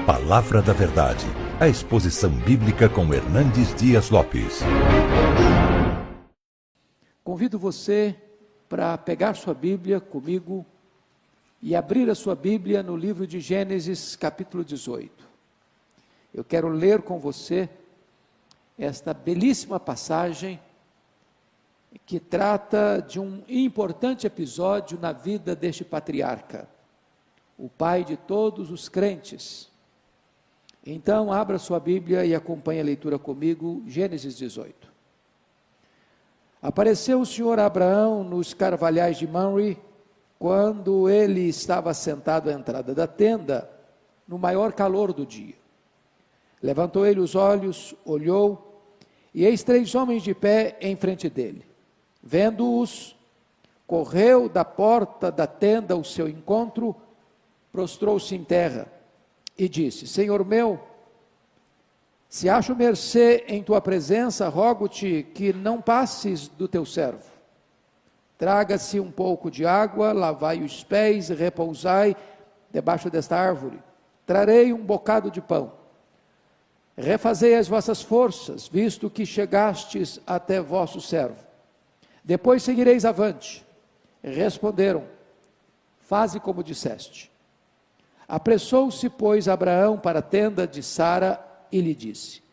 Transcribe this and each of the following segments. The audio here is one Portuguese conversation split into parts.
Palavra da Verdade, a exposição bíblica com Hernandes Dias Lopes. Convido você para pegar sua Bíblia comigo e abrir a sua Bíblia no livro de Gênesis, capítulo 18. Eu quero ler com você esta belíssima passagem que trata de um importante episódio na vida deste patriarca, o pai de todos os crentes. Então, abra sua Bíblia e acompanhe a leitura comigo, Gênesis 18. Apareceu o Senhor a Abraão nos carvalhais de Mamre, quando ele estava sentado à entrada da tenda, no maior calor do dia. Levantou ele os olhos, olhou, e eis 3 homens de pé em frente dele. Vendo-os, correu da porta da tenda ao seu encontro, prostrou-se em terra e disse: Senhor meu, se acho mercê em tua presença, rogo-te que não passes do teu servo. Traga-se um pouco de água, lavai os pés e repousai debaixo desta árvore. Trarei um bocado de pão. Refazei as vossas forças, visto que chegastes até vosso servo. Depois seguireis avante. Responderam: faze como disseste. Apressou-se, pois, Abraão para a tenda de Sara e lhe disse: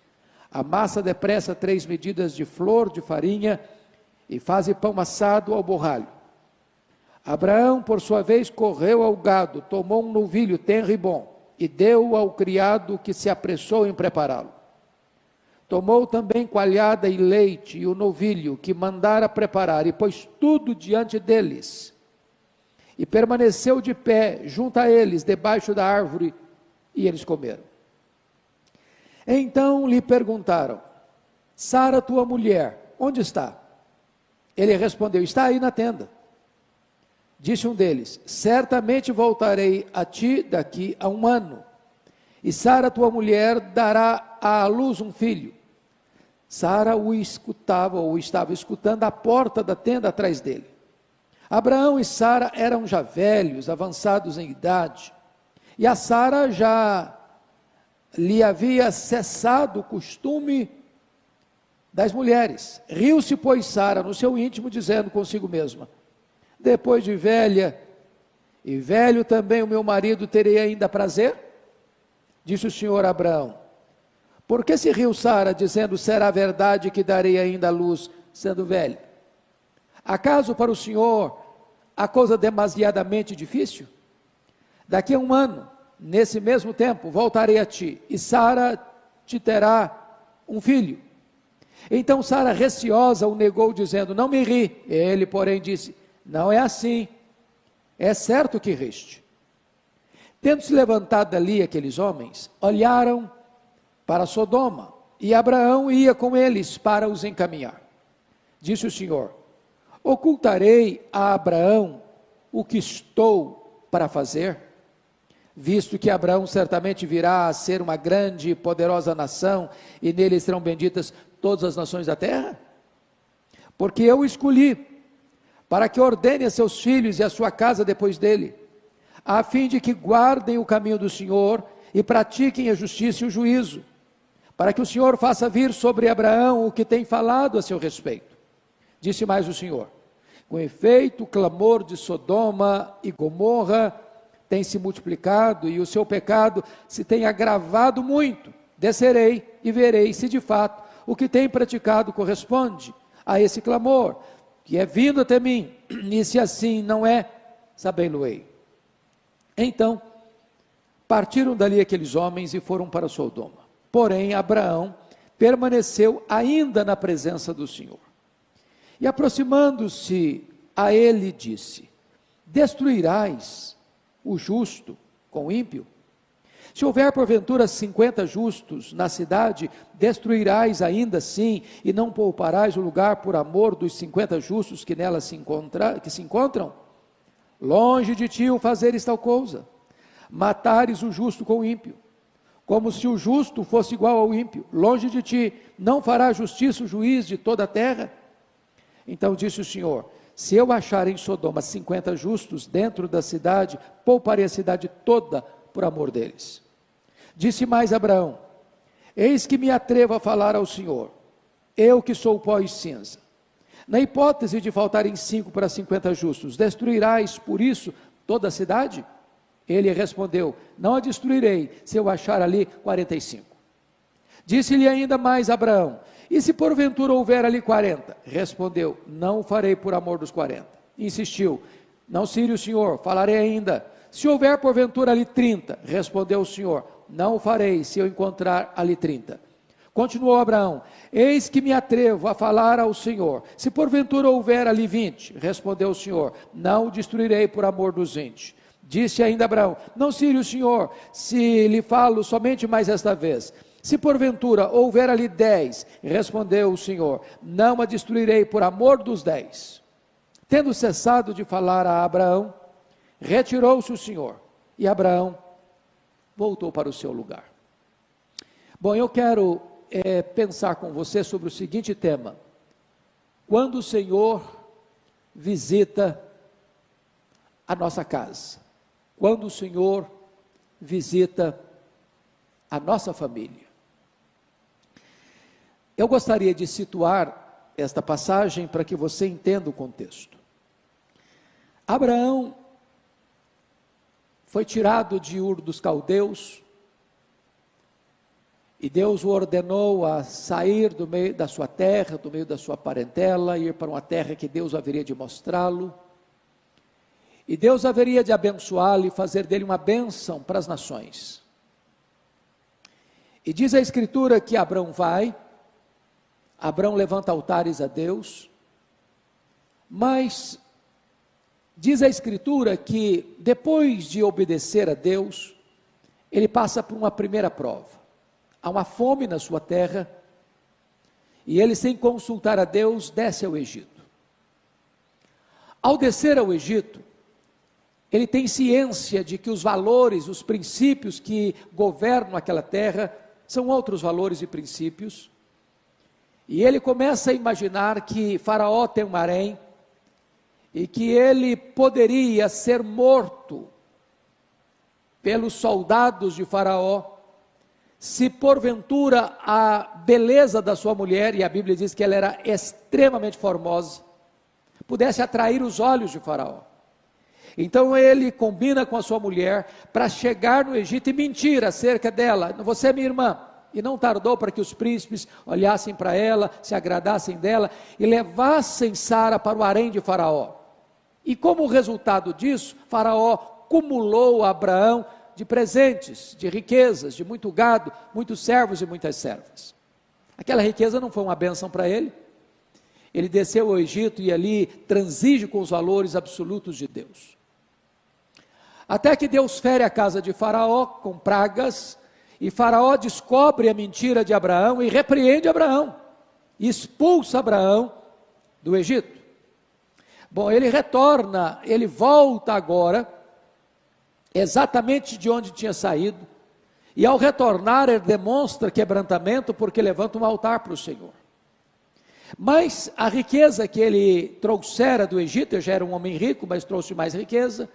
amassa depressa 3 medidas de flor de farinha e faze pão assado ao borralho. Abraão, por sua vez, correu ao gado, tomou um novilho tenro e bom e deu ao criado que se apressou em prepará-lo. Tomou também coalhada e leite e o novilho que mandara preparar e pôs tudo diante deles. E permaneceu de pé junto a eles, debaixo da árvore, e eles comeram. Então lhe perguntaram: Sara, tua mulher, onde está? Ele respondeu: está aí na tenda. Disse um deles: certamente voltarei a ti daqui a 1 ano, e Sara, tua mulher, dará à luz um filho. Sara o escutava, ou estava escutando, à porta da tenda atrás dele. Abraão e Sara eram já velhos, avançados em idade, e a Sara já lhe havia cessado o costume das mulheres. Riu-se, pois, Sara no seu íntimo, dizendo consigo mesma: depois de velha, e velho também o meu marido, terei ainda prazer? Disse o Senhor a Abraão: por que se riu Sara, dizendo, será verdade que darei ainda a luz, sendo velha? Acaso para o Senhor a coisa demasiadamente difícil? Daqui a 1 ano, nesse mesmo tempo, voltarei a ti, e Sara te terá um filho. Então Sara, receosa, o negou, dizendo: não me ri. Ele, porém, disse: não é assim, é certo que riste. Tendo-se levantado dali aqueles homens, olharam para Sodoma, e Abraão ia com eles para os encaminhar. Disse o Senhor: ocultarei a Abraão o que estou para fazer? Visto que Abraão certamente virá a ser uma grande e poderosa nação, e nele serão benditas todas as nações da terra? Porque eu o escolhi para que ordene a seus filhos e a sua casa depois dele, a fim de que guardem o caminho do Senhor e pratiquem a justiça e o juízo, para que o Senhor faça vir sobre Abraão o que tem falado a seu respeito. Disse mais o Senhor: com efeito, o clamor de Sodoma e Gomorra tem se multiplicado e o seu pecado se tem agravado muito. Descerei e verei se de fato o que tem praticado corresponde a esse clamor que é vindo até mim, e se assim não é, sabê-lo-ei. Então partiram dali aqueles homens e foram para Sodoma. Porém Abraão permaneceu ainda na presença do Senhor. E aproximando-se a ele, disse: destruirás o justo com o ímpio? Se houver porventura 50 justos na cidade, destruirás ainda assim, e não pouparás o lugar por amor dos 50 justos que nela se encontram? Longe de ti o fazeres tal coisa, matares o justo com o ímpio, como se o justo fosse igual ao ímpio. Longe de ti, não fará justiça o juiz de toda a terra? Então disse o Senhor: se eu achar em Sodoma 50 justos dentro da cidade, pouparei a cidade toda por amor deles. Disse mais Abraão: eis que me atrevo a falar ao Senhor, eu que sou pó e cinza. Na hipótese de faltarem 5 para 50 justos, destruirás por isso toda a cidade? Ele respondeu: não a destruirei, se eu achar ali 45. Disse-lhe ainda mais Abraão: e se porventura houver ali 40? Respondeu: não o farei por amor dos 40. Insistiu: não cire o Senhor, falarei ainda. Se houver porventura ali 30, respondeu o Senhor: não o farei, se eu encontrar ali 30. Continuou Abraão: eis que me atrevo a falar ao Senhor, se porventura houver ali 20, respondeu o Senhor: não o destruirei por amor dos 20. Disse ainda Abraão: não cire o Senhor, se lhe falo somente mais esta vez. Se porventura houver ali 10, respondeu o Senhor: não a destruirei por amor dos 10. Tendo cessado de falar a Abraão, retirou-se o Senhor, e Abraão voltou para o seu lugar. Bom, eu quero pensar com você sobre o seguinte tema: quando o Senhor visita a nossa casa, quando o Senhor visita a nossa família. Eu gostaria de situar esta passagem para que você entenda o contexto. Abraão foi tirado de Ur dos Caldeus, e Deus o ordenou a sair do meio da sua terra, do meio da sua parentela, ir para uma terra que Deus haveria de mostrá-lo, e Deus haveria de abençoá-lo e fazer dele uma bênção para as nações. E diz a Escritura que Abraão levanta altares a Deus, mas diz a Escritura que depois de obedecer a Deus, ele passa por uma primeira prova. Há uma fome na sua terra, e ele, sem consultar a Deus, desce ao Egito. Ao descer ao Egito, ele tem ciência de que os valores, os princípios que governam aquela terra, são outros valores e princípios, e ele começa a imaginar que Faraó tem um harém, e que ele poderia ser morto pelos soldados de Faraó, se porventura a beleza da sua mulher, e a Bíblia diz que ela era extremamente formosa, pudesse atrair os olhos de Faraó. Então ele combina com a sua mulher para chegar no Egito e mentir acerca dela: você é minha irmã. E não tardou para que os príncipes olhassem para ela, se agradassem dela e levassem Sara para o harém de Faraó. E como resultado disso, Faraó cumulou a Abraão de presentes, de riquezas, de muito gado, muitos servos e muitas servas. Aquela riqueza não foi uma bênção para ele. Ele desceu ao Egito e ali transige com os valores absolutos de Deus. Até que Deus fere a casa de Faraó com pragas, e Faraó descobre a mentira de Abraão e repreende Abraão, e expulsa Abraão do Egito. Bom, ele retorna, ele volta agora, exatamente de onde tinha saído, e ao retornar ele demonstra quebrantamento, porque levanta um altar para o Senhor. Mas a riqueza que ele trouxera do Egito, ele já era um homem rico, mas trouxe mais riqueza,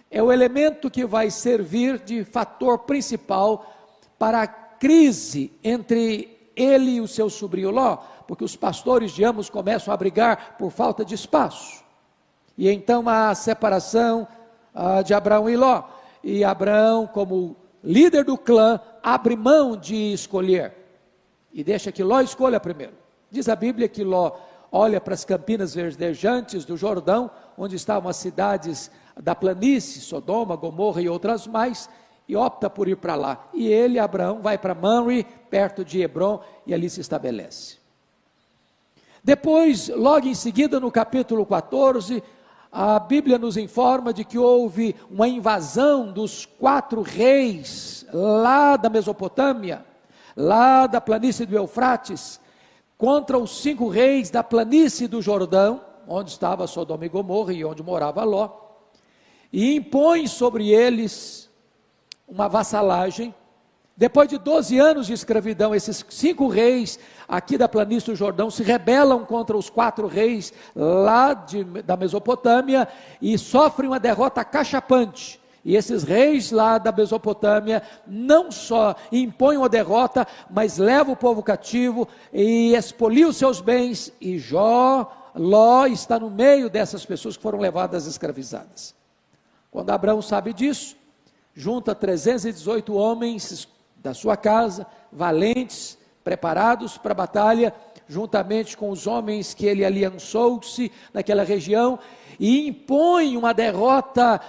é o elemento que vai servir de fator principal para a crise entre ele e o seu sobrinho Ló, porque os pastores de ambos começam a brigar por falta de espaço, e então há a separação de Abraão e Ló, e Abraão, como líder do clã, abre mão de escolher, e deixa que Ló escolha primeiro. Diz a Bíblia que Ló olha para as campinas verdejantes do Jordão, onde estavam as cidades da planície, Sodoma, Gomorra e outras mais, e opta por ir para lá. E ele, Abraão, vai para Mamre, perto de Hebrom, e ali se estabelece. Depois, logo em seguida, no capítulo 14, a Bíblia nos informa de que houve uma invasão dos 4 reis, lá da Mesopotâmia, lá da planície do Eufrates, contra os 5 reis da planície do Jordão, onde estava Sodoma e Gomorra e onde morava Ló, e impõe sobre eles uma vassalagem. Depois de 12 anos de escravidão, esses 5 reis aqui da planície do Jordão se rebelam contra os 4 reis lá da Mesopotâmia e sofrem uma derrota cachapante. E esses reis lá da Mesopotâmia não só impõem uma derrota, mas levam o povo cativo e expoliam os seus bens. E Ló está no meio dessas pessoas que foram levadas escravizadas. Quando Abraão sabe disso, junta 318 homens da sua casa, valentes, preparados para a batalha, juntamente com os homens que ele aliançou-se naquela região, e impõe uma derrota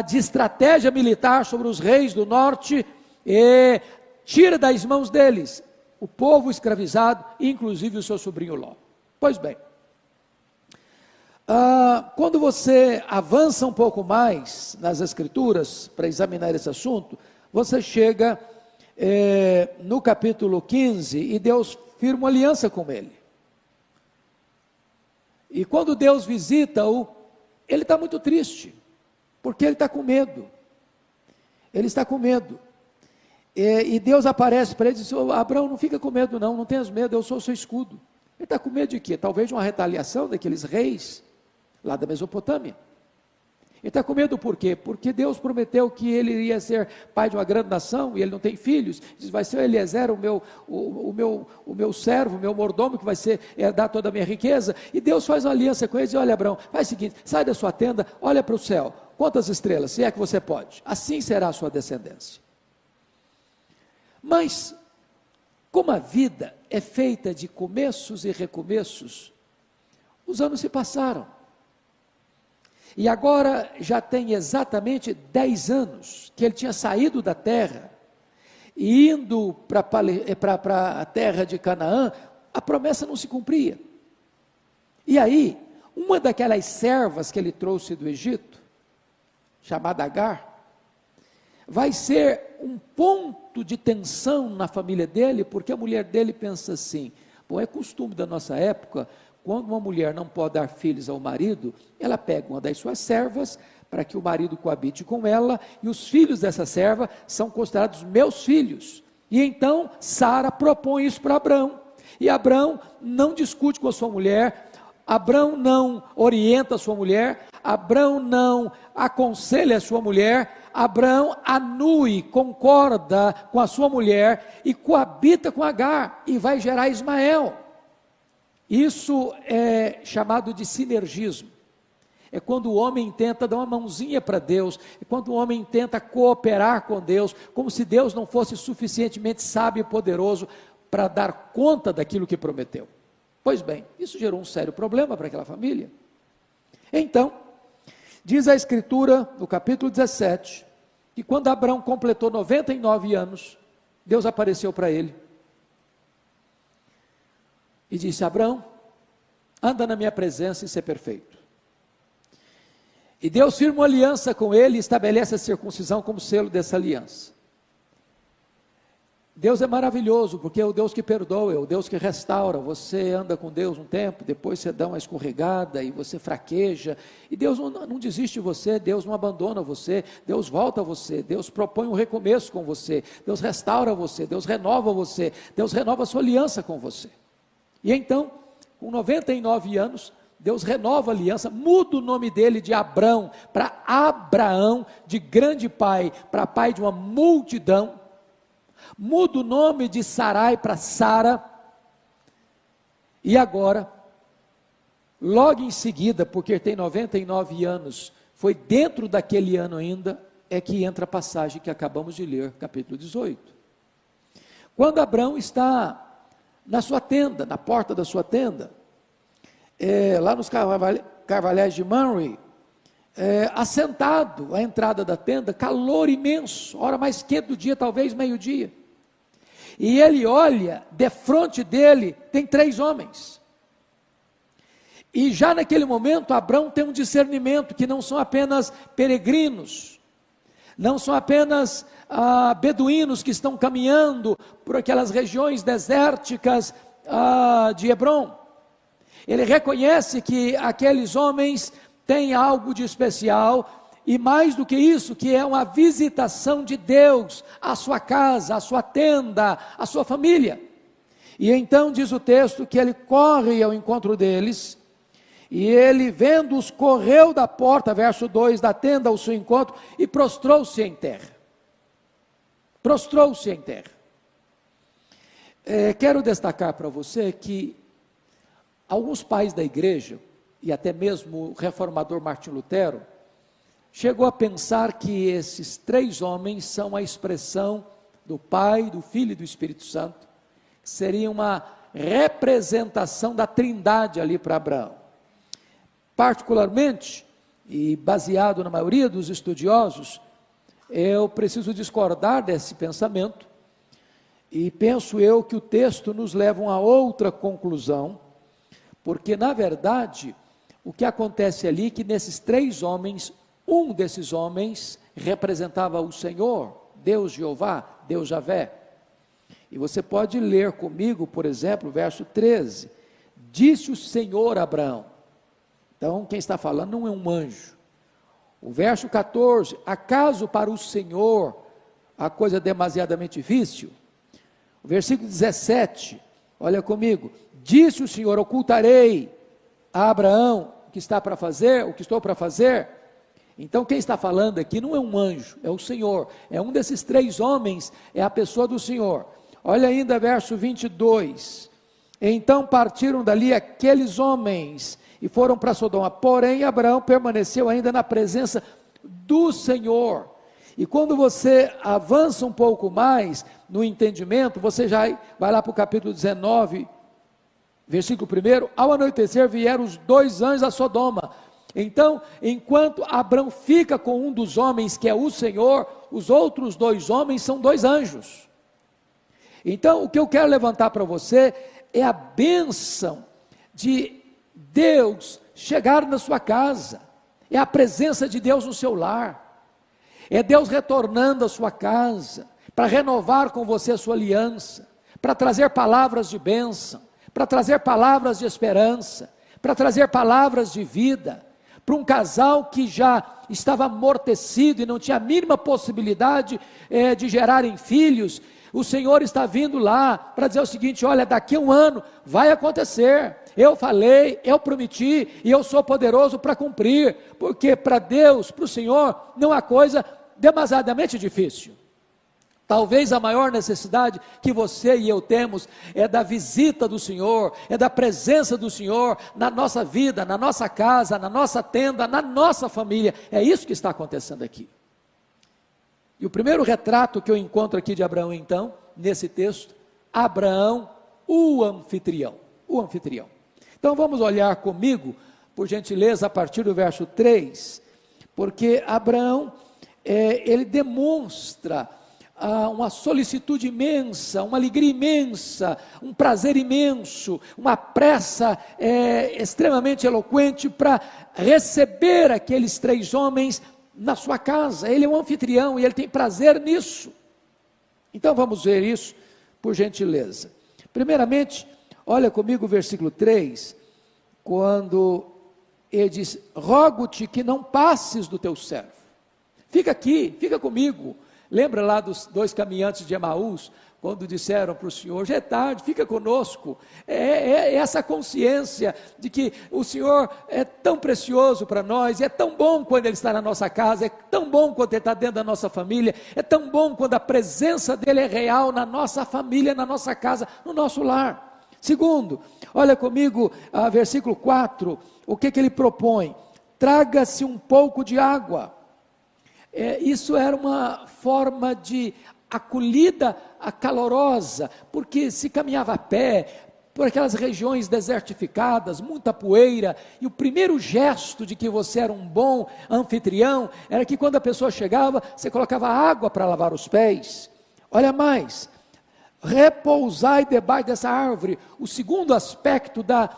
de estratégia militar sobre os reis do norte, e tira das mãos deles o povo escravizado, inclusive o seu sobrinho Ló. Pois bem, quando você avança um pouco mais nas escrituras, para examinar esse assunto, você chega no capítulo 15, e Deus firma uma aliança com ele. E quando Deus visita-o, ele está muito triste, porque ele está com medo. Ele está com medo. E Deus aparece para ele e diz: Abraão, não fica com medo não tenhas medo, eu sou o seu escudo. Ele está com medo de quê? Talvez de uma retaliação daqueles reis lá da Mesopotâmia. Ele está com medo por quê? Porque Deus prometeu que ele iria ser pai de uma grande nação, e ele não tem filhos. Diz: vai ser o Eliezer, o meu servo, o meu mordomo, que vai dar toda a minha riqueza. E Deus faz uma aliança com ele e diz: olha, Abraão, faz o seguinte, sai da sua tenda, olha para o céu, quantas estrelas, se é que você pode, assim será a sua descendência. Mas, como a vida é feita de começos e recomeços, os anos se passaram. E agora já tem exatamente 10 anos que ele tinha saído da terra e indo para a terra de Canaã. A promessa não se cumpria. E aí, uma daquelas servas que ele trouxe do Egito, chamada Agar, vai ser um ponto de tensão na família dele, porque a mulher dele pensa assim: bom, é costume da nossa época, quando uma mulher não pode dar filhos ao marido, ela pega uma das suas servas, para que o marido coabite com ela, e os filhos dessa serva são considerados meus filhos. E então Sara propõe isso para Abraão, e Abraão não discute com a sua mulher, Abraão não orienta a sua mulher, Abraão não aconselha a sua mulher, Abraão anui, concorda com a sua mulher, e coabita com Agar, e vai gerar Ismael. Isso é chamado de sinergismo. É quando o homem tenta dar uma mãozinha para Deus, é quando o homem tenta cooperar com Deus, como se Deus não fosse suficientemente sábio e poderoso para dar conta daquilo que prometeu. Pois bem, isso gerou um sério problema para aquela família. Então, diz a Escritura, no capítulo 17, que quando Abraão completou 99 anos, Deus apareceu para ele e disse: Abraão, anda na minha presença e ser perfeito. E Deus firma uma aliança com ele e estabelece a circuncisão como selo dessa aliança. Deus é maravilhoso, porque é o Deus que perdoa, é o Deus que restaura. Você anda com Deus um tempo, depois você dá uma escorregada e você fraqueja, e Deus não desiste de você, Deus não abandona você, Deus volta a você, Deus propõe um recomeço com você, Deus restaura você, Deus renova a sua aliança com você. E então, com 99 anos, Deus renova a aliança, muda o nome dele de Abrão para Abraão, de grande pai para pai de uma multidão, muda o nome de Sarai para Sara, e agora, logo em seguida, porque tem 99 anos, foi dentro daquele ano ainda, é que entra a passagem que acabamos de ler, capítulo 18. Quando Abrão está na sua tenda, na porta da sua tenda, lá nos carvalhais de Mamre, assentado à entrada da tenda, calor imenso, hora mais quente do dia, talvez meio-dia, e ele olha, defronte dele tem 3 homens, e já naquele momento Abrão tem um discernimento, que não são apenas peregrinos, não são apenas beduínos que estão caminhando por aquelas regiões desérticas de Hebrom. Ele reconhece que aqueles homens têm algo de especial, e mais do que isso, que é uma visitação de Deus à sua casa, à sua tenda, à sua família. E então diz o texto que ele corre ao encontro deles, E ele, vendo-os, correu da porta, verso 2, da tenda ao seu encontro, e prostrou-se em terra. Prostrou-se em terra. Quero destacar para você que alguns pais da igreja, e até mesmo o reformador Martim Lutero, chegou a pensar que esses 3 homens são a expressão do Pai, do Filho e do Espírito Santo, que seria uma representação da Trindade ali para Abraão. Particularmente, e baseado na maioria dos estudiosos, eu preciso discordar desse pensamento, e penso eu que o texto nos leva a outra conclusão, porque na verdade, o que acontece ali é que nesses 3 homens, um desses homens representava o Senhor, Deus Jeová, Deus Javé. E você pode ler comigo, por exemplo, o verso 13, disse o Senhor a Abraão. Então, quem está falando não é um anjo. O verso 14, acaso para o Senhor a coisa é demasiadamente difícil? O versículo 17, olha comigo, disse o Senhor, ocultarei a Abraão o que está para fazer, o que estou para fazer? Então quem está falando aqui não é um anjo, é o Senhor, é um desses 3 homens, é a pessoa do Senhor. Olha ainda verso 22, então partiram dali aqueles homens e foram para Sodoma, porém Abraão permaneceu ainda na presença do Senhor. E quando você avança um pouco mais no entendimento, você já vai lá para o capítulo 19, versículo 1, ao anoitecer vieram os 2 anjos a Sodoma. Então, enquanto Abraão fica com um dos homens, que é o Senhor, os outros 2 homens são 2 anjos. Então, o que eu quero levantar para você é a bênção de Deus chegar na sua casa, é a presença de Deus no seu lar, é Deus retornando à sua casa, para renovar com você a sua aliança, para trazer palavras de bênção, para trazer palavras de esperança, para trazer palavras de vida, para um casal que já estava amortecido e não tinha a mínima possibilidade de gerarem filhos. O Senhor está vindo lá para dizer o seguinte: olha, daqui a 1 ano vai acontecer, eu falei, eu prometi e eu sou poderoso para cumprir, porque para Deus, para o Senhor, não há coisa demasiadamente difícil. Talvez a maior necessidade que você e eu temos é da visita do Senhor, é da presença do Senhor na nossa vida, na nossa casa, na nossa tenda, na nossa família. É isso que está acontecendo aqui. E o primeiro retrato que eu encontro aqui de Abraão, então, nesse texto, Abraão, o anfitrião. O anfitrião. Então vamos olhar comigo, por gentileza, a partir do verso 3, porque Abraão, ele demonstra uma solicitude imensa, uma alegria imensa, um prazer imenso, uma pressa extremamente eloquente para receber aqueles 3 homens na sua casa. Ele é um anfitrião e ele tem prazer nisso. Então vamos ver isso, por gentileza. Primeiramente, olha comigo o versículo 3, quando ele diz: rogo-te que não passes do teu servo, fica aqui, fica comigo. Lembra lá dos 2 caminhantes de Emaús, quando disseram para o Senhor: já é tarde, fica conosco. É essa consciência de que o Senhor é tão precioso para nós, e é tão bom quando Ele está na nossa casa, é tão bom quando Ele está dentro da nossa família, é tão bom quando a presença dEle é real na nossa família, na nossa casa, no nosso lar. Segundo, olha comigo, versículo 4, o que Ele propõe? Traga-se um pouco de água. Isso era uma forma de acolhida calorosa, porque se caminhava a pé, por aquelas regiões desertificadas, muita poeira, e o primeiro gesto de que você era um bom anfitrião, era que quando a pessoa chegava, você colocava água para lavar os pés. Olha mais, repousai debaixo dessa árvore. O segundo aspecto da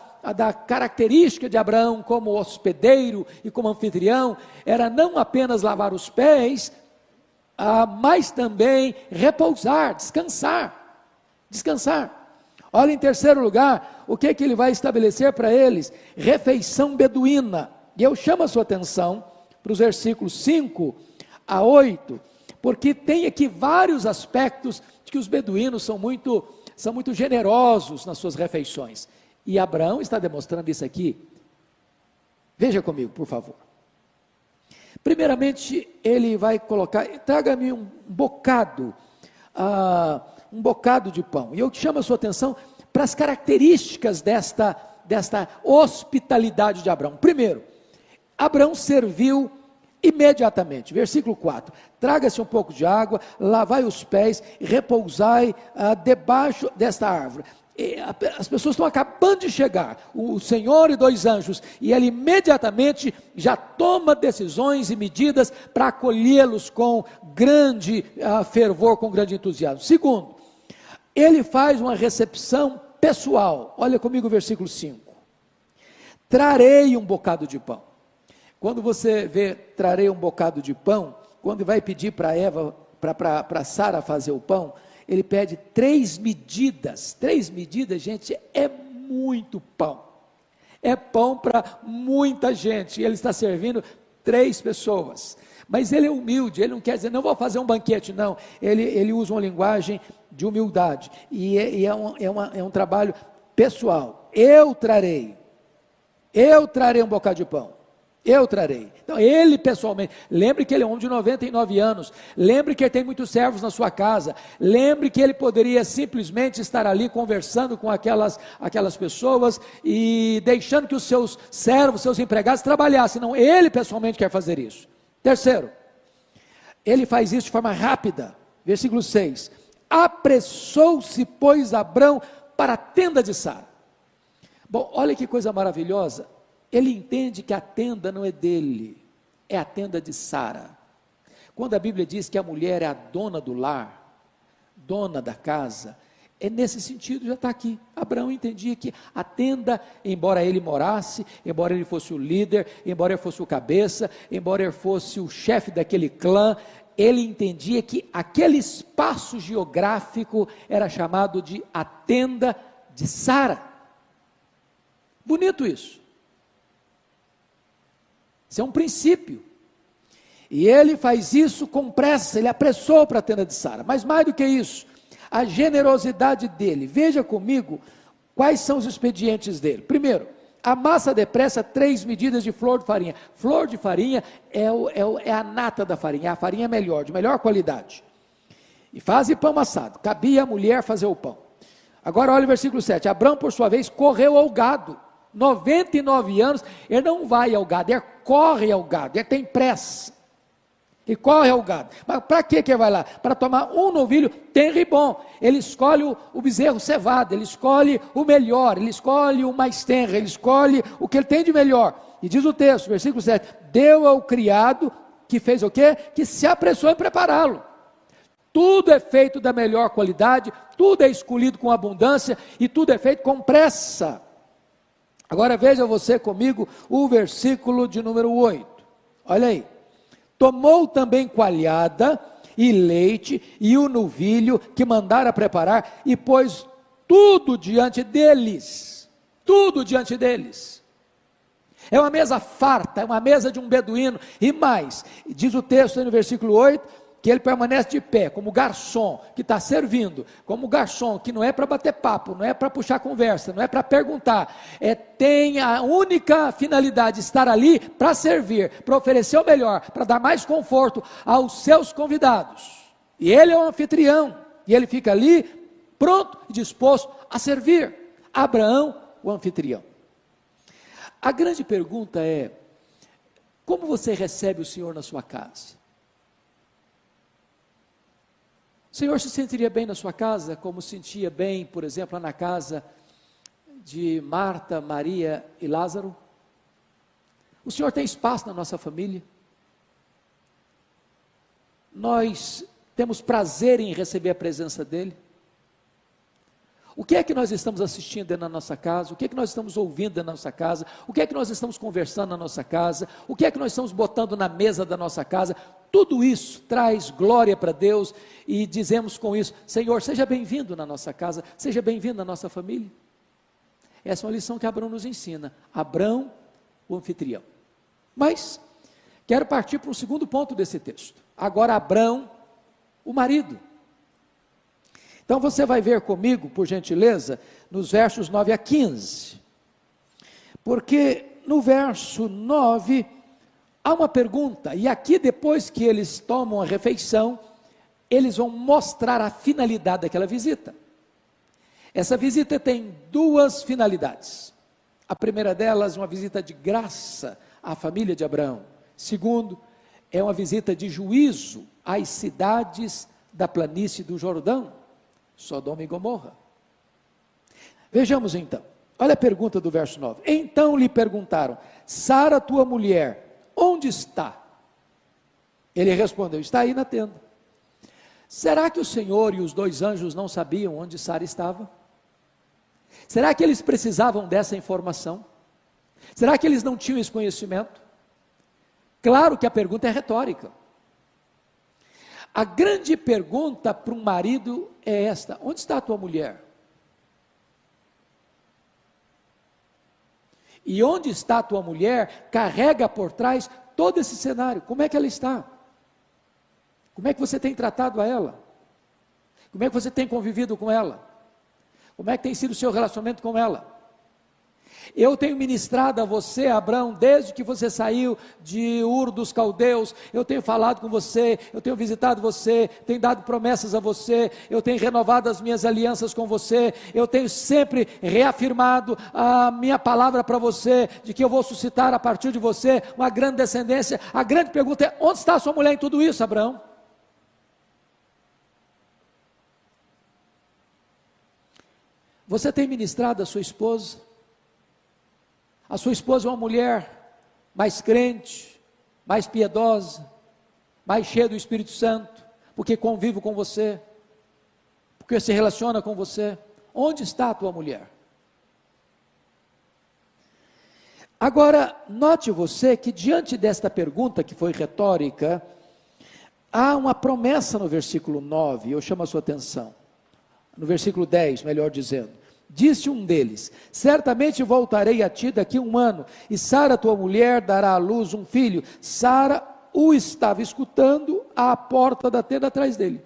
característica de Abraão como hospedeiro e como anfitrião, era não apenas lavar os pés, mas também repousar, descansar. Olha, em terceiro lugar, o que ele vai estabelecer para eles? Refeição beduína. E eu chamo a sua atenção para os versículos 5 a 8, porque tem aqui vários aspectos de que os beduínos são muito generosos nas suas refeições. E Abraão está demonstrando isso aqui Veja comigo, por favor. Primeiramente, ele vai colocar, traga-me um bocado de pão. E eu chamo a sua atenção para as características desta hospitalidade de Abraão. Primeiro, Abraão serviu imediatamente. Versículo 4. Traga-se um pouco de água, lavai os pés e repousai debaixo desta árvore. As pessoas estão acabando de chegar, o Senhor e 2 anjos, e ele imediatamente já toma decisões e medidas para acolhê-los com grande fervor, com grande entusiasmo. Segundo, ele faz uma recepção pessoal. Olha comigo o versículo 5. Trarei um bocado de pão. Quando você vê trarei um bocado de pão, quando vai pedir para Eva, para Sara fazer o pão, ele pede 3 medidas. 3 medidas, gente, é muito pão. É pão para muita gente. Ele está servindo 3 pessoas. Mas ele é humilde, ele não quer dizer, não vou fazer um banquete, não. Ele usa uma linguagem de humildade. E é um trabalho pessoal. Eu trarei um bocado de pão. Eu trarei. Então ele pessoalmente, lembre que ele é um homem de 99 anos, lembre que ele tem muitos servos na sua casa, lembre que ele poderia simplesmente estar ali conversando com aquelas pessoas e deixando que os seus servos, seus empregados trabalhassem, não, ele pessoalmente quer fazer isso. Terceiro, ele faz isso de forma rápida, versículo 6, apressou-se, pois, Abrão para a tenda de Sara. Bom, olha que coisa maravilhosa. Ele entende que a tenda não é dele, é a tenda de Sara. Quando a Bíblia diz que a mulher é a dona do lar, dona da casa, é nesse sentido, já está aqui. Abraão entendia que a tenda, embora ele morasse, embora ele fosse o líder, embora ele fosse o cabeça, embora ele fosse o chefe daquele clã, ele entendia que aquele espaço geográfico era chamado de a tenda de Sara. Bonito isso. Isso é um princípio, e ele faz isso com pressa, ele apressou para a tenda de Sara, mas mais do que isso, a generosidade dele, veja comigo, quais são os expedientes dele. Primeiro, amassa depressa 3 medidas de flor de farinha é a nata da farinha, a farinha melhor, de melhor qualidade, e faz pão amassado, cabia a mulher fazer o pão. Agora olha o versículo 7, Abrão por sua vez correu ao gado, 99 anos, ele não vai ao gado, ele corre ao gado, ele tem pressa, ele corre ao gado, mas para que ele vai lá? Para tomar um novilho tenro e bom, ele escolhe o bezerro cevado, ele escolhe o melhor, ele escolhe o mais tenro, ele escolhe o que ele tem de melhor, e diz o texto, versículo 7, deu ao criado, que fez o quê? Que se apressou em prepará-lo. Tudo é feito da melhor qualidade, tudo é escolhido com abundância, e tudo é feito com pressa. Agora veja você comigo o versículo de número 8, olha aí, tomou também coalhada e leite e o novilho que mandara preparar e pôs tudo diante deles, é uma mesa farta, é uma mesa de um beduíno, e mais, diz o texto aí no versículo 8, que ele permanece de pé, como garçom, que está servindo, como garçom, que não é para bater papo, não é para puxar conversa, não é para perguntar, tem a única finalidade de estar ali para servir, para oferecer o melhor, para dar mais conforto aos seus convidados, e ele é o anfitrião, e ele fica ali, pronto e disposto a servir, Abraão, o anfitrião. A grande pergunta é, como você recebe o Senhor na sua casa? O Senhor se sentiria bem na sua casa, como sentia bem, por exemplo, lá na casa de Marta, Maria e Lázaro? O Senhor tem espaço na nossa família? Nós temos prazer em receber a presença dEle? O que é que nós estamos assistindo dentro da nossa casa? O que é que nós estamos ouvindo dentro da nossa casa? O que é que nós estamos conversando na nossa casa? O que é que nós estamos botando na mesa da nossa casa? Tudo isso traz glória para Deus e dizemos com isso, Senhor, seja bem-vindo na nossa casa, seja bem-vindo na nossa família. Essa é uma lição que Abrão nos ensina, Abrão, o anfitrião. Mas, quero partir para o segundo ponto desse texto, agora Abrão, o marido. Então você vai ver comigo, por gentileza, nos versos 9 a 15, porque no verso 9, há uma pergunta, e aqui depois que eles tomam a refeição, eles vão mostrar a finalidade daquela visita. Essa visita tem duas finalidades. A primeira delas, uma visita de graça à família de Abraão. Segundo, é uma visita de juízo às cidades da planície do Jordão, Sodoma e Gomorra. Vejamos então, olha a pergunta do verso 9. Então lhe perguntaram: Sara, tua mulher, onde está? Ele respondeu: está aí na tenda. Será que o Senhor e os dois anjos não sabiam onde Sara estava? Será que eles precisavam dessa informação? Será que eles não tinham esse conhecimento? Claro que a pergunta é retórica. A grande pergunta para um marido é esta: onde está a tua mulher? E onde está a tua mulher carrega por trás todo esse cenário. Como é que ela está? Como é que você tem tratado a ela? Como é que você tem convivido com ela? Como é que tem sido o seu relacionamento com ela? Eu tenho ministrado a você, Abraão, desde que você saiu de Ur dos Caldeus. Eu tenho falado com você, eu tenho visitado você, tenho dado promessas a você, eu tenho renovado as minhas alianças com você, eu tenho sempre reafirmado a minha palavra para você, de que eu vou suscitar a partir de você uma grande descendência. A grande pergunta é: onde está a sua mulher em tudo isso, Abraão? Você tem ministrado a sua esposa? A sua esposa é uma mulher mais crente, mais piedosa, mais cheia do Espírito Santo, porque convive com você, porque se relaciona com você. Onde está a tua mulher? Agora, note você que diante desta pergunta, que foi retórica, há uma promessa no versículo 9, eu chamo a sua atenção. No versículo 10, melhor dizendo. Disse um deles: certamente voltarei a ti daqui a 1 ano, e Sara, tua mulher, dará à luz um filho. Sara o estava escutando à porta da tenda atrás dele.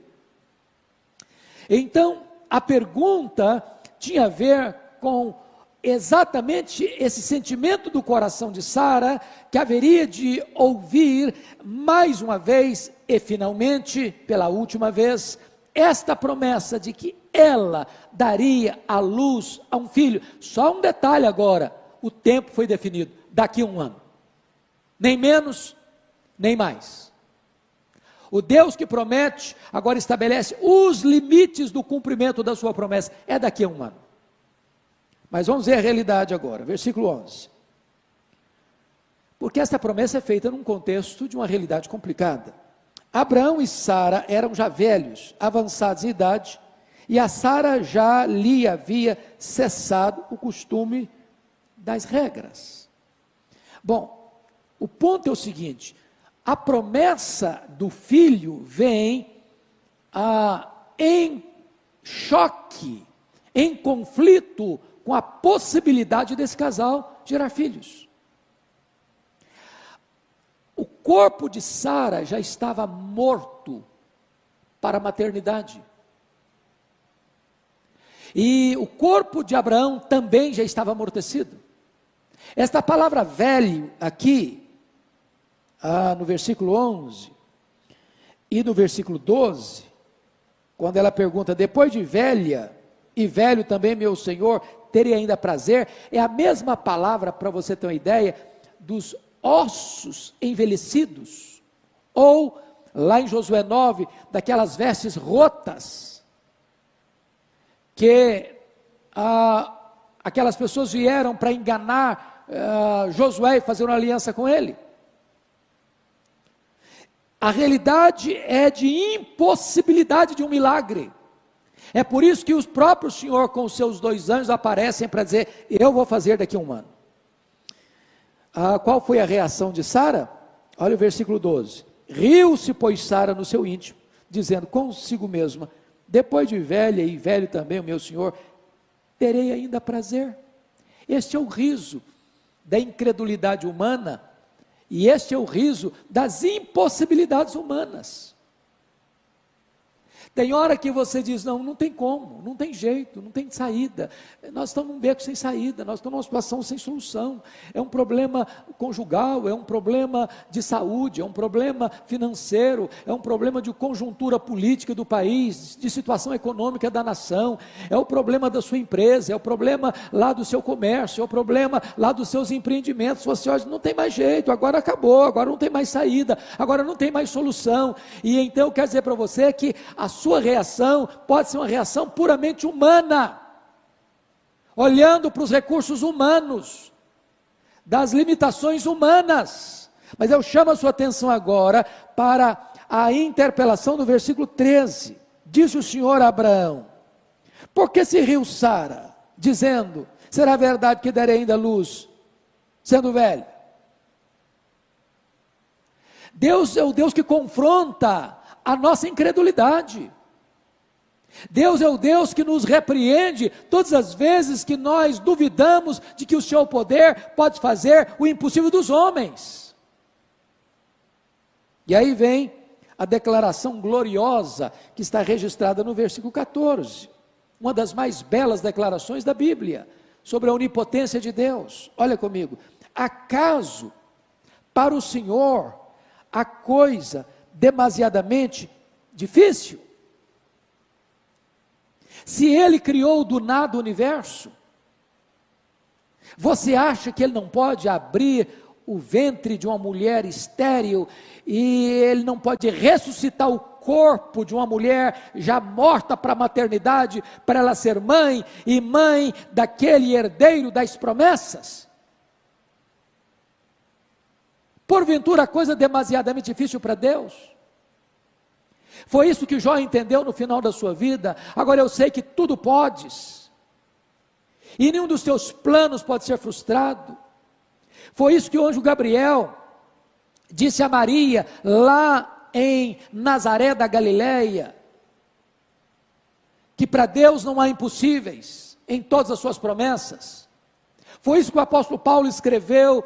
Então, a pergunta tinha a ver com exatamente esse sentimento do coração de Sara, que haveria de ouvir mais uma vez, e finalmente, pela última vez, esta promessa de que ela daria à luz a um filho. Só um detalhe agora: o tempo foi definido, daqui a 1 ano, nem menos, nem mais. O Deus que promete, agora estabelece os limites do cumprimento da sua promessa, é daqui a 1 ano. Mas vamos ver a realidade agora, versículo 11. Porque esta promessa é feita num contexto de uma realidade complicada. Abraão e Sara eram já velhos, avançados em idade, e a Sara já lhe havia cessado o costume das regras. Bom, o ponto é o seguinte: a promessa do filho vem em choque, em conflito com a possibilidade desse casal gerar filhos. O corpo de Sara já estava morto para a maternidade. E o corpo de Abraão também já estava amortecido. Esta palavra velho aqui, no versículo 11 e no versículo 12, quando ela pergunta: depois de velha e velho também meu senhor, terei ainda prazer, é a mesma palavra, para você ter uma ideia, dos ossos envelhecidos, ou lá em Josué 9, daquelas vestes rotas, que aquelas pessoas vieram para enganar Josué e fazer uma aliança com ele. A realidade é de impossibilidade de um milagre. É por isso que o próprio Senhor com os seus 2 anjos aparecem para dizer: eu vou fazer daqui a 1 ano. Qual foi a reação de Sara? Olha o versículo 12. Riu-se, pois, Sara no seu íntimo, dizendo consigo mesma: depois de velha e velho também o meu senhor, terei ainda prazer. Este é o riso da incredulidade humana, e este é o riso das impossibilidades humanas. Tem hora que você diz, não tem como, não tem jeito, não tem saída, nós estamos num beco sem saída, nós estamos numa situação sem solução, é um problema conjugal, é um problema de saúde, é um problema financeiro, é um problema de conjuntura política do país, de situação econômica da nação, é o problema da sua empresa, é o problema lá do seu comércio, é o problema lá dos seus empreendimentos. Você olha, não tem mais jeito, agora acabou, agora não tem mais saída, agora não tem mais solução. E então eu quero dizer para você que a sua reação pode ser uma reação puramente humana, olhando para os recursos humanos, das limitações humanas. Mas eu chamo a sua atenção agora para a interpelação do versículo 13. Disse o Senhor a Abraão: por que se riu Sara, dizendo, será verdade que darei ainda luz, sendo velho? Deus é o Deus que confronta a nossa incredulidade. Deus é o Deus que nos repreende todas as vezes que nós duvidamos de que o seu poder pode fazer o impossível dos homens. E aí vem a declaração gloriosa que está registrada no versículo 14, uma das mais belas declarações da Bíblia, sobre a onipotência de Deus. Olha comigo: acaso para o Senhor a coisa demasiadamente difícil? Se Ele criou do nada o universo, você acha que Ele não pode abrir o ventre de uma mulher estéril, e Ele não pode ressuscitar o corpo de uma mulher já morta para a maternidade, para ela ser mãe, e mãe daquele herdeiro das promessas? Porventura a coisa demasiadamente difícil para Deus? Foi isso que Jó entendeu no final da sua vida. Agora eu sei que tudo podes, e nenhum dos teus planos pode ser frustrado. Foi isso que o anjo Gabriel disse a Maria, lá em Nazaré da Galileia, que para Deus não há impossíveis em todas as suas promessas. Foi isso que o apóstolo Paulo escreveu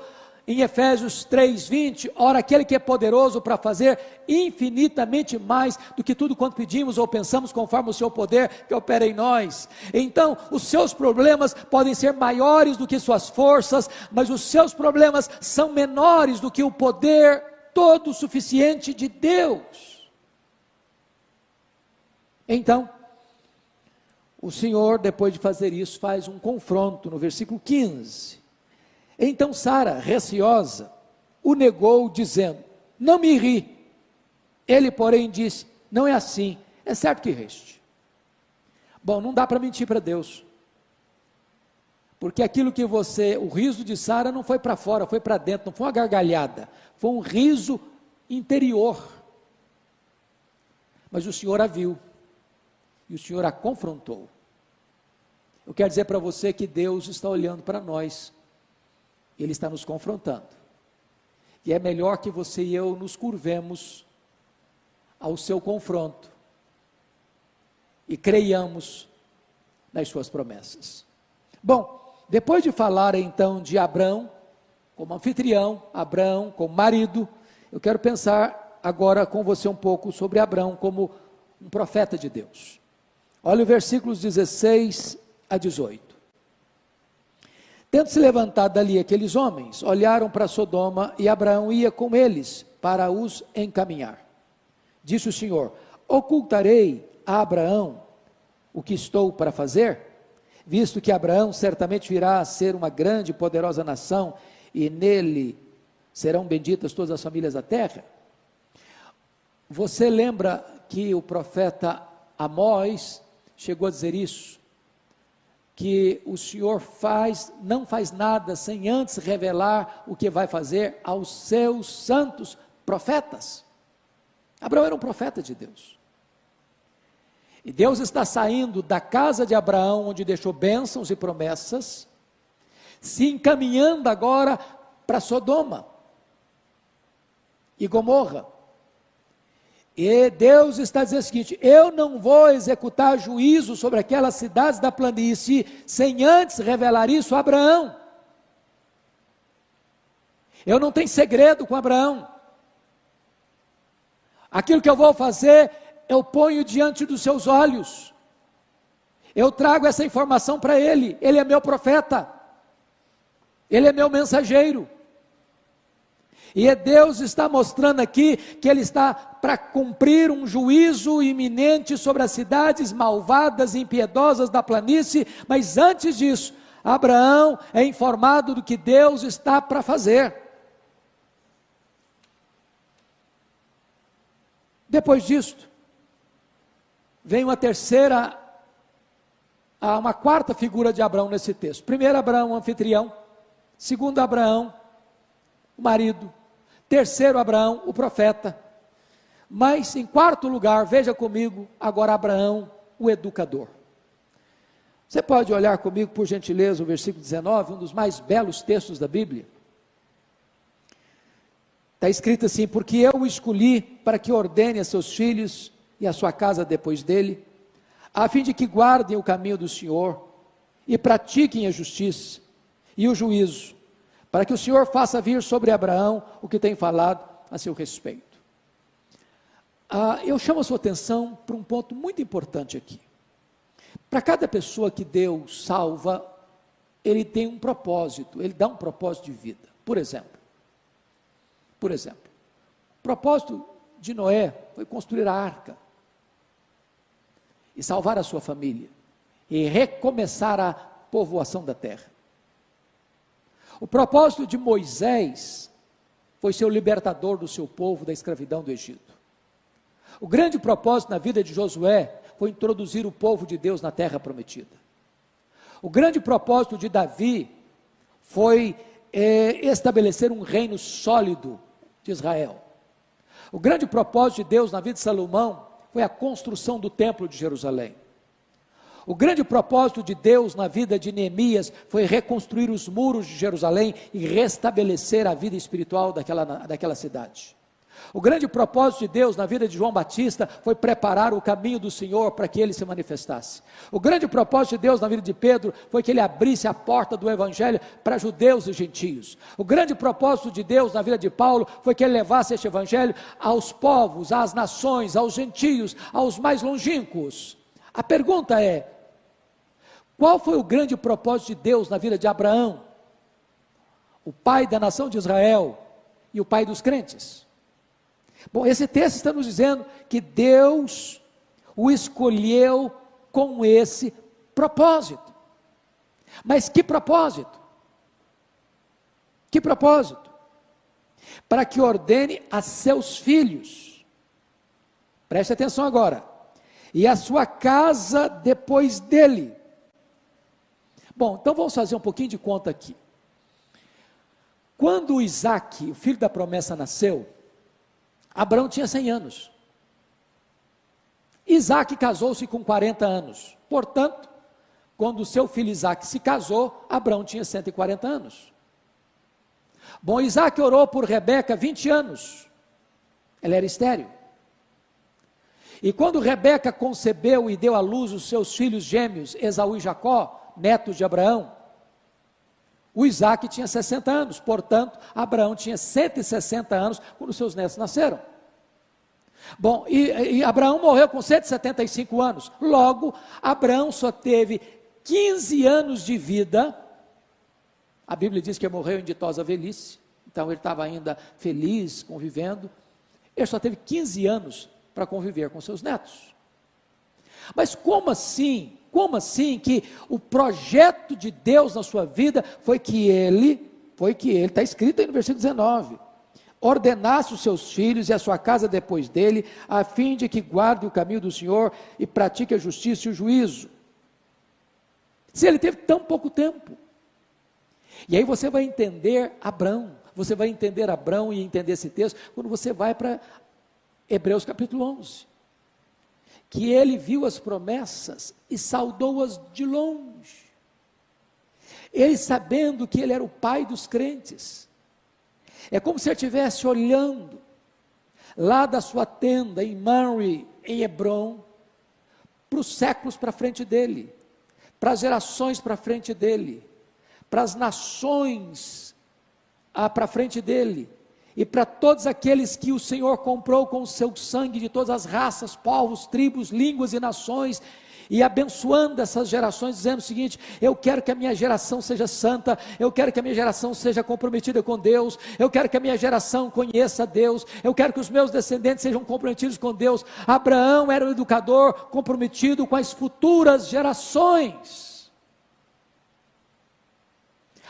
em Efésios 3:20, ora aquele que é poderoso para fazer infinitamente mais do que tudo quanto pedimos ou pensamos, conforme o seu poder que opera em nós. Então, os seus problemas podem ser maiores do que suas forças, mas os seus problemas são menores do que o poder todo suficiente de Deus. Então, o Senhor, depois de fazer isso, faz um confronto no versículo 15. Então Sara, receosa, o negou, dizendo, não me ri. Ele, porém, disse, não é assim, é certo que riste. Bom, não dá para mentir para Deus, porque aquilo que o riso de Sara não foi para fora, foi para dentro, não foi uma gargalhada, foi um riso interior. Mas o Senhor a viu, e o Senhor a confrontou. Eu quero dizer para você que Deus está olhando para nós, Ele está nos confrontando, e é melhor que você e eu nos curvemos ao seu confronto, e creiamos nas suas promessas. Bom, depois de falar então de Abrão, como anfitrião, Abrão como marido, eu quero pensar agora com você um pouco sobre Abrão como um profeta de Deus. Olha os versículos 16 a 18. Tendo se levantado dali aqueles homens, olharam para Sodoma, e Abraão ia com eles para os encaminhar. Disse o Senhor, ocultarei a Abraão o que estou para fazer? Visto que Abraão certamente virá a ser uma grande e poderosa nação, e nele serão benditas todas as famílias da terra. Você lembra que o profeta Amós chegou a dizer isso? Que o Senhor não faz nada sem antes revelar o que vai fazer aos seus santos profetas. Abraão era um profeta de Deus. E Deus está saindo da casa de Abraão, onde deixou bênçãos e promessas, se encaminhando agora para Sodoma e Gomorra. E Deus está dizendo o seguinte, eu não vou executar juízo sobre aquelas cidades da planície, sem antes revelar isso a Abraão. Eu não tenho segredo com Abraão. Aquilo que eu vou fazer eu ponho diante dos seus olhos, eu trago essa informação para ele é meu profeta, ele é meu mensageiro, e Deus está mostrando aqui que ele está para cumprir um juízo iminente sobre as cidades malvadas e impiedosas da planície, mas antes disso, Abraão é informado do que Deus está para fazer. Depois disto, vem uma quarta figura de Abraão nesse texto. Primeiro, Abraão, o anfitrião. Segundo, Abraão, o marido. Terceiro, Abraão, o profeta. Mas, em quarto lugar, veja comigo, agora Abraão, o educador. Você pode olhar comigo, por gentileza, o versículo 19, um dos mais belos textos da Bíblia. Está escrito assim: porque eu o escolhi para que ordene a seus filhos e a sua casa depois dele, a fim de que guardem o caminho do Senhor e pratiquem a justiça e o juízo, para que o Senhor faça vir sobre Abraão o que tem falado a seu respeito. Eu chamo a sua atenção para um ponto muito importante aqui. Para cada pessoa que Deus salva, ele tem um propósito, ele dá um propósito de vida. Por exemplo, o propósito de Noé foi construir a arca, e salvar a sua família, e recomeçar a povoação da terra. O propósito de Moisés foi ser o libertador do seu povo da escravidão do Egito. O grande propósito na vida de Josué foi introduzir o povo de Deus na terra prometida. O grande propósito de Davi foi estabelecer um reino sólido de Israel. O grande propósito de Deus na vida de Salomão foi a construção do templo de Jerusalém. O grande propósito de Deus na vida de Neemias foi reconstruir os muros de Jerusalém e restabelecer a vida espiritual daquela cidade. O grande propósito de Deus na vida de João Batista foi preparar o caminho do Senhor para que ele se manifestasse. O grande propósito de Deus na vida de Pedro foi que ele abrisse a porta do evangelho para judeus e gentios. O grande propósito de Deus na vida de Paulo foi que ele levasse este evangelho aos povos, às nações, aos gentios, aos mais longínquos. A pergunta é: qual foi o grande propósito de Deus na vida de Abraão, o pai da nação de Israel e o pai dos crentes? Bom, esse texto está nos dizendo que Deus o escolheu com esse propósito. Mas que propósito? Que propósito? Para que ordene a seus filhos, preste atenção agora, e a sua casa depois dele. Bom, então vamos fazer um pouquinho de conta aqui. Quando Isaac, o filho da promessa, nasceu, Abraão tinha 100 anos. Isaac casou-se com 40 anos. Portanto, quando o seu filho Isaac se casou, Abraão tinha 140 anos. Bom, Isaac orou por Rebeca 20 anos. Ela era estéril. E quando Rebeca concebeu e deu à luz os seus filhos gêmeos, Esaú e Jacó, netos de Abraão, o Isaac tinha 60 anos, portanto, Abraão tinha 160 anos quando seus netos nasceram. Bom, e Abraão morreu com 175 anos, logo, Abraão só teve 15 anos de vida. A Bíblia diz que ele morreu em ditosa velhice, então ele estava ainda feliz, convivendo. Ele só teve 15 anos para conviver com seus netos. Mas como assim? Como assim que o projeto de Deus na sua vida foi que ele, está escrito aí no versículo 19, ordenasse os seus filhos e a sua casa depois dele, a fim de que guarde o caminho do Senhor e pratique a justiça e o juízo? Se ele teve tão pouco tempo. E aí você vai entender Abraão e entender esse texto, quando você vai para Hebreus capítulo 11. Que ele viu as promessas e saudou-as de longe. Ele sabendo que ele era o pai dos crentes. É como se ele estivesse olhando lá da sua tenda em Mamre, em Hebron, para os séculos para frente dele, para as gerações para frente dele, para as nações para frente dele. e para todos aqueles que o Senhor comprou com o seu sangue, de todas as raças, povos, tribos, línguas e nações, e abençoando essas gerações, dizendo o seguinte: eu quero que a minha geração seja santa, eu quero que a minha geração seja comprometida com Deus, eu quero que a minha geração conheça Deus, eu quero que os meus descendentes sejam comprometidos com Deus. Abraão era um educador comprometido com as futuras gerações.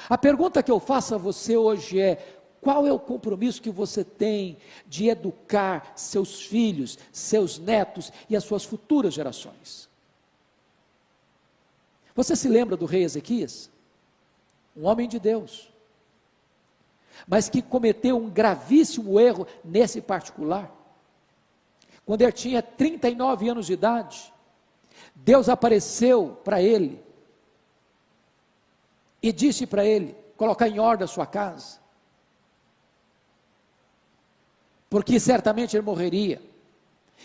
A pergunta que eu faço a você hoje é: qual é o compromisso que você tem de educar seus filhos, seus netos e as suas futuras gerações? Você se lembra do rei Ezequias? Um homem de Deus, mas que cometeu um gravíssimo erro nesse particular. Quando ele tinha 39 anos de idade, Deus apareceu para ele e disse para ele colocar em ordem a sua casa, porque certamente ele morreria.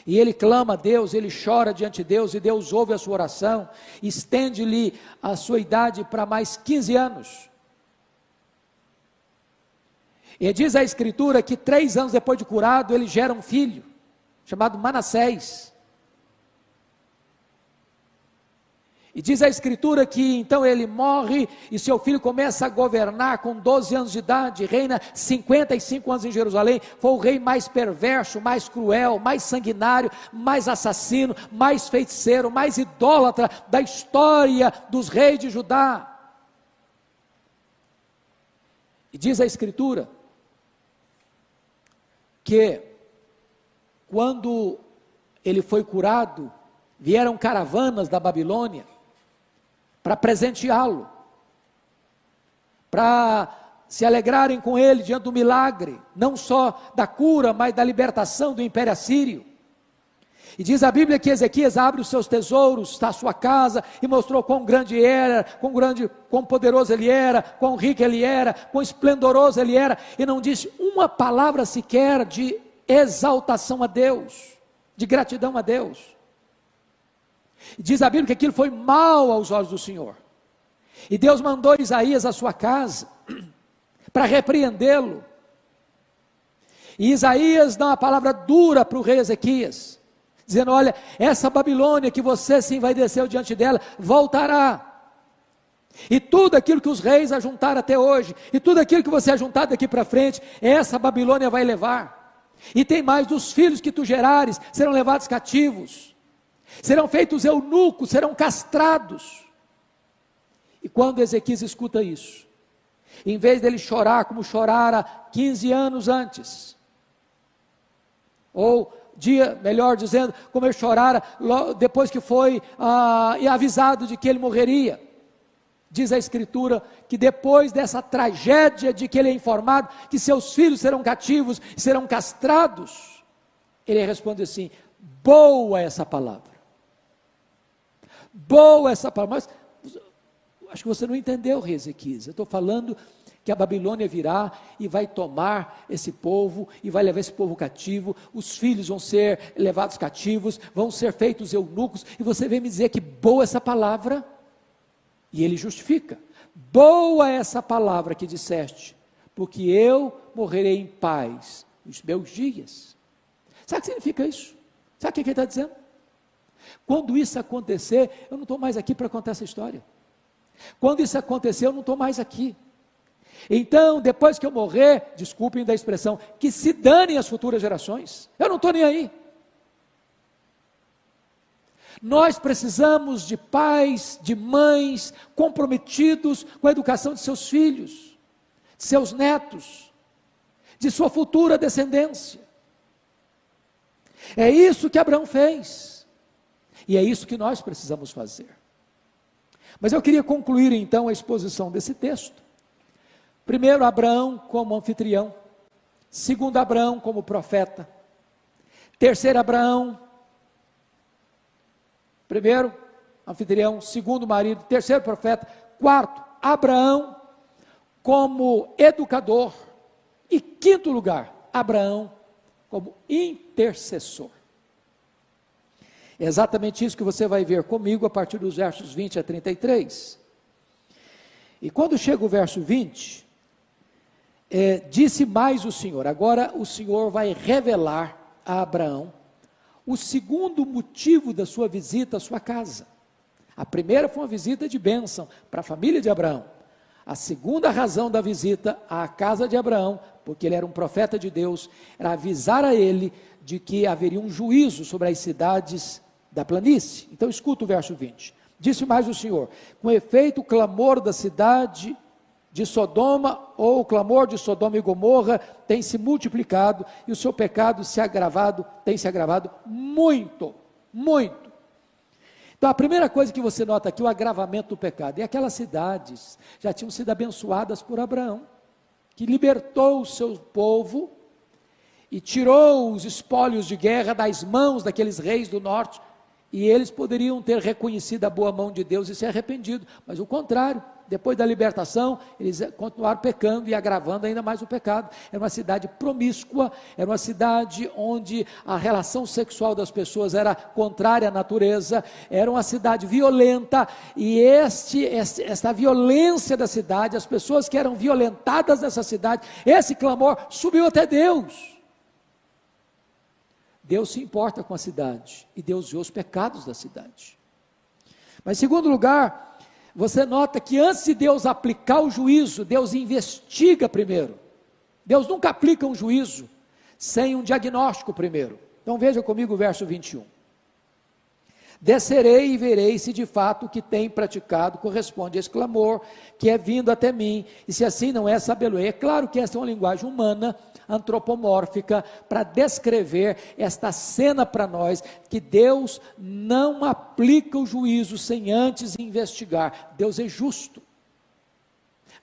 E ele clama a Deus, ele chora diante de Deus, e Deus ouve a sua oração, estende-lhe a sua idade para mais 15 anos. E diz a Escritura que 3 anos depois de curado, ele gera um filho, chamado Manassés. E diz a Escritura que então ele morre, e seu filho começa a governar com 12 anos de idade, reina 55 anos em Jerusalém. Foi o rei mais perverso, mais cruel, mais sanguinário, mais assassino, mais feiticeiro, mais idólatra da história dos reis de Judá. E diz a Escritura que quando ele foi curado, vieram caravanas da Babilônia para presenteá-lo, para se alegrarem com ele diante do milagre, não só da cura, mas da libertação do Império Assírio. E diz a Bíblia que Ezequias abre os seus tesouros, a sua casa, e mostrou quão grande era, quão poderoso ele era, quão rico ele era, quão esplendoroso ele era, e não disse uma palavra sequer de exaltação a Deus, de gratidão a Deus. Diz a Bíblia que aquilo foi mal aos olhos do Senhor, e Deus mandou Isaías à sua casa, para repreendê-lo, e Isaías dá uma palavra dura para o rei Ezequias, dizendo: olha, essa Babilônia que você se envaideceu diante dela, voltará, e tudo aquilo que os reis ajuntaram até hoje, e tudo aquilo que você ajuntar daqui para frente, essa Babilônia vai levar. E tem mais: dos filhos que tu gerares, serão levados cativos, serão feitos eunucos, serão castrados. E quando Ezequias escuta isso, em vez dele chorar como chorara 15 anos antes, ou melhor dizendo, como ele chorara depois que foi avisado de que ele morreria, diz a Escritura que depois dessa tragédia de que ele é informado que seus filhos serão cativos, serão castrados, ele responde assim: boa essa palavra, boa essa palavra. Mas acho que você não entendeu, rei Ezequias. Eu estou falando que a Babilônia virá e vai tomar esse povo, e vai levar esse povo cativo, os filhos vão ser levados cativos, vão ser feitos eunucos, e você vem me dizer que boa essa palavra? E ele justifica: boa essa palavra que disseste, porque eu morrerei em paz nos meus dias. Sabe o que significa isso? Sabe o que ele está dizendo? Quando isso acontecer, eu não estou mais aqui para contar essa história. Quando isso acontecer, eu não estou mais aqui. Então, depois que eu morrer, desculpem da expressão, que se danem as futuras gerações, eu não estou nem aí. Nós precisamos de pais, de mães comprometidos com a educação de seus filhos, de seus netos, de sua futura descendência. É isso que Abraão fez, e é isso que nós precisamos fazer. Mas eu queria concluir então a exposição desse texto. Primeiro, Abraão como anfitrião. Segundo, Abraão como profeta. Terceiro, Abraão, primeiro, anfitrião. Segundo, marido. Terceiro, profeta. Quarto, Abraão como educador. E quinto lugar, Abraão como intercessor. É exatamente isso que você vai ver comigo a partir dos versos 20 a 33. E quando chega o verso 20, Disse mais o Senhor. Agora o Senhor vai revelar a Abraão o segundo motivo da sua visita à sua casa. A primeira foi uma visita de bênção para a família de Abraão. A segunda razão da visita à casa de Abraão, porque ele era um profeta de Deus, era avisar a ele de que haveria um juízo sobre as cidades da planície. Então escuta o verso 20. Disse mais o Senhor: com efeito o clamor da cidade de Sodoma, ou o clamor de Sodoma e Gomorra, tem se multiplicado, e o seu pecado tem se agravado muito, muito. Então a primeira coisa que você nota aqui, o agravamento do pecado, e aquelas cidades já tinham sido abençoadas por Abraão, que libertou o seu povo, e tirou os espólios de guerra das mãos daqueles reis do norte, e eles poderiam ter reconhecido a boa mão de Deus e se arrependido, mas o contrário, depois da libertação, eles continuaram pecando e agravando ainda mais o pecado. Era uma cidade promíscua, era uma cidade onde a relação sexual das pessoas era contrária à natureza, era uma cidade violenta, e esta violência da cidade, as pessoas que eram violentadas nessa cidade, esse clamor subiu até Deus. Deus se importa com a cidade, e Deus vê os pecados da cidade. Mas em segundo lugar, você nota que antes de Deus aplicar o juízo, Deus investiga primeiro. Deus nunca aplica um juízo sem um diagnóstico primeiro. Então veja comigo o verso 21. Descerei e verei se de fato o que tem praticado corresponde a esse clamor que é vindo até mim, e se assim não é, sabê-lo-ei. É claro que essa é uma linguagem humana, antropomórfica, para descrever esta cena para nós, que Deus não aplica o juízo sem antes investigar. Deus é justo.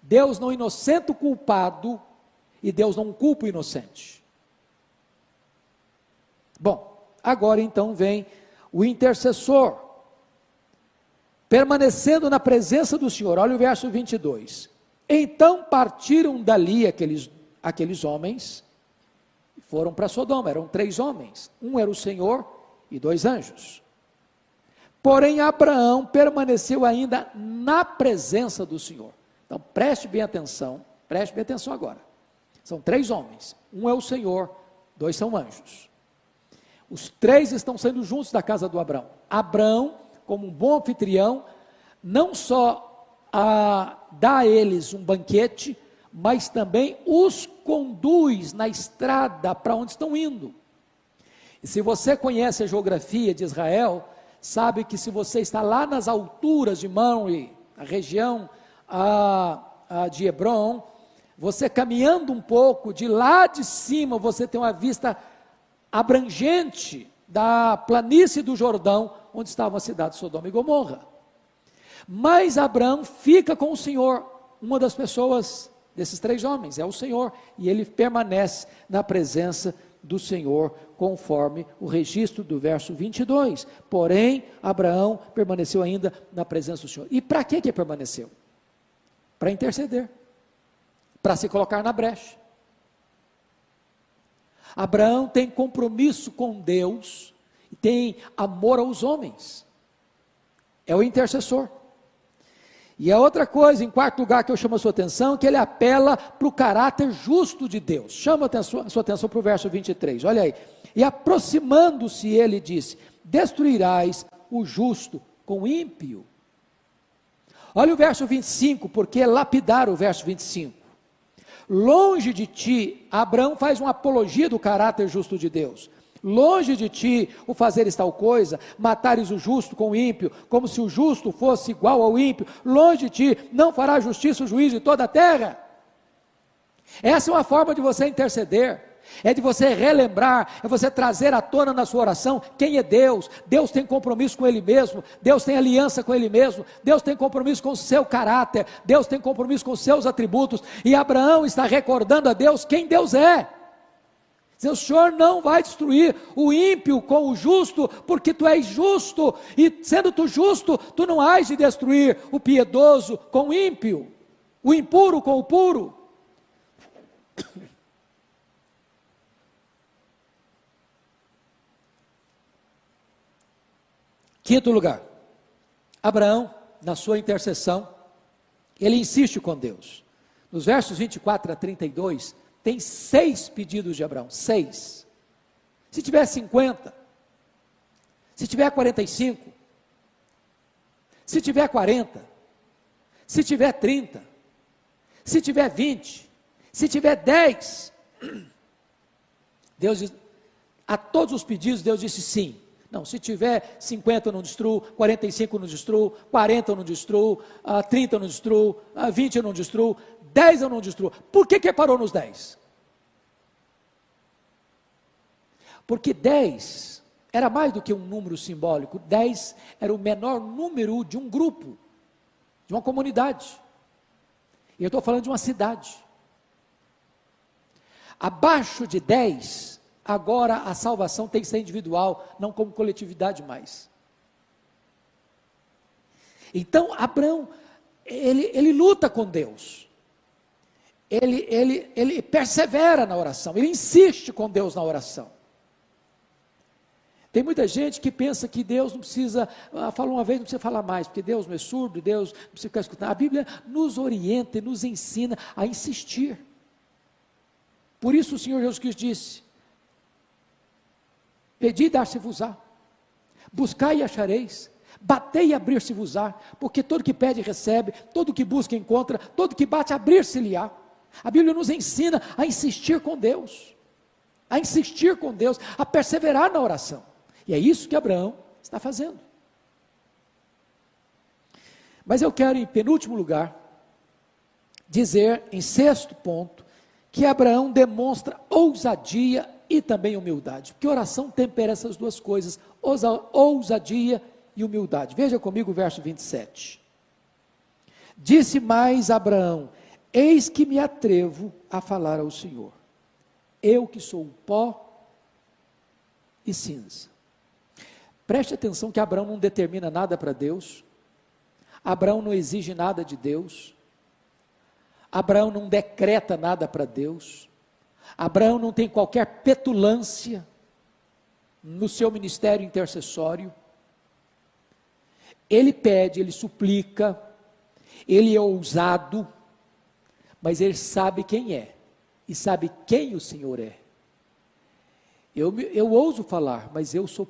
Deus não inocenta o culpado, e Deus não culpa o inocente. Bom, agora então vem o intercessor, permanecendo na presença do Senhor. Olha o verso 22. Então partiram dali aqueles homens, e foram para Sodoma. Eram 3 homens, um era o Senhor e 2 anjos. Porém Abraão permaneceu ainda na presença do Senhor. Então preste bem atenção agora. São 3 homens, um é o Senhor, 2 são anjos. Os 3 estão saindo juntos da casa do Abraão. Abraão, como um bom anfitrião, não só dá a eles um banquete, mas também os conduz na estrada para onde estão indo. E se você conhece a geografia de Israel, sabe que se você está lá nas alturas de Mamre, a região de Hebron, você caminhando um pouco, de lá de cima você tem uma vista abrangente da planície do Jordão, onde estavam as cidades de Sodoma e Gomorra. Mas Abraão fica com o Senhor. Uma das pessoas desses 3 homens é o Senhor, e ele permanece na presença do Senhor, conforme o registro do verso 22. Porém Abraão permaneceu ainda na presença do Senhor. E para que permaneceu? Para interceder, para se colocar na brecha. Abraão tem compromisso com Deus, e tem amor aos homens, é o intercessor. E a outra coisa, em quarto lugar, que eu chamo a sua atenção, que ele apela para o caráter justo de Deus. Chama a sua atenção para o verso 23, olha aí. E aproximando-se ele disse: destruirás o justo com o ímpio. Olha o verso 25, porque é lapidar o verso 25. Longe de ti, Abraão faz uma apologia do caráter justo de Deus. Longe de ti o fazeres tal coisa, matares o justo com o ímpio, como se o justo fosse igual ao ímpio. Longe de ti, não fará justiça o juiz de toda a terra. Essa é uma forma de você interceder, é de você relembrar, é você trazer à tona na sua oração quem é Deus. Deus tem compromisso com Ele mesmo, Deus tem aliança com Ele mesmo, Deus tem compromisso com o seu caráter, Deus tem compromisso com os seus atributos, e Abraão está recordando a Deus quem Deus é. O Senhor não vai destruir o ímpio com o justo, porque tu és justo, e sendo tu justo, tu não hás de destruir o piedoso com o ímpio, o impuro com o puro. Quinto lugar, Abraão, na sua intercessão, ele insiste com Deus. Nos versos 24 a 32, tem 6 pedidos de Abraão, 6. Se tiver 50, se tiver 45, se tiver 40, se tiver 30, se tiver 20, se tiver 10, Deus diz, a todos os pedidos Deus disse sim. Não, se tiver 50 eu não destruo, 45 eu não destruo, 40 eu não destruo, 30 eu não destruo, 20 eu não destruo, 10 eu não destruo. Por que parou nos 10? Porque 10 era mais do que um número simbólico, 10 era o menor número de um grupo, de uma comunidade. E eu estou falando de uma cidade. Abaixo de 10, agora a salvação tem que ser individual, não como coletividade mais. Então, Abraão, ele luta com Deus. Ele persevera na oração, ele insiste com Deus na oração. Tem muita gente que pensa que Deus não precisa, falou uma vez, não precisa falar mais, porque Deus não é surdo, Deus não precisa ficar escutando. A Bíblia nos orienta e nos ensina a insistir. Por isso o Senhor Jesus Cristo disse, pedi e dar-se-vos-á, buscai e achareis, batei e abrir-se-vos-á, porque todo que pede recebe, todo que busca encontra, todo que bate abrir-se-lhe-á. A Bíblia nos ensina a insistir com Deus, a perseverar na oração, e é isso que Abraão está fazendo. Mas eu quero, em penúltimo lugar, dizer, em sexto ponto, que Abraão demonstra ousadia e também humildade, porque oração tempera essas duas coisas, ousadia e humildade. Veja comigo o verso 27. Disse mais Abraão, eis que me atrevo a falar ao Senhor, eu que sou pó e cinza. Preste atenção que Abraão não determina nada para Deus, Abraão não exige nada de Deus, Abraão não decreta nada para Deus, Abraão não tem qualquer petulância no seu ministério intercessório, ele pede, ele suplica, ele é ousado, mas ele sabe quem é, e sabe quem o Senhor é. Eu ouso falar, mas eu sou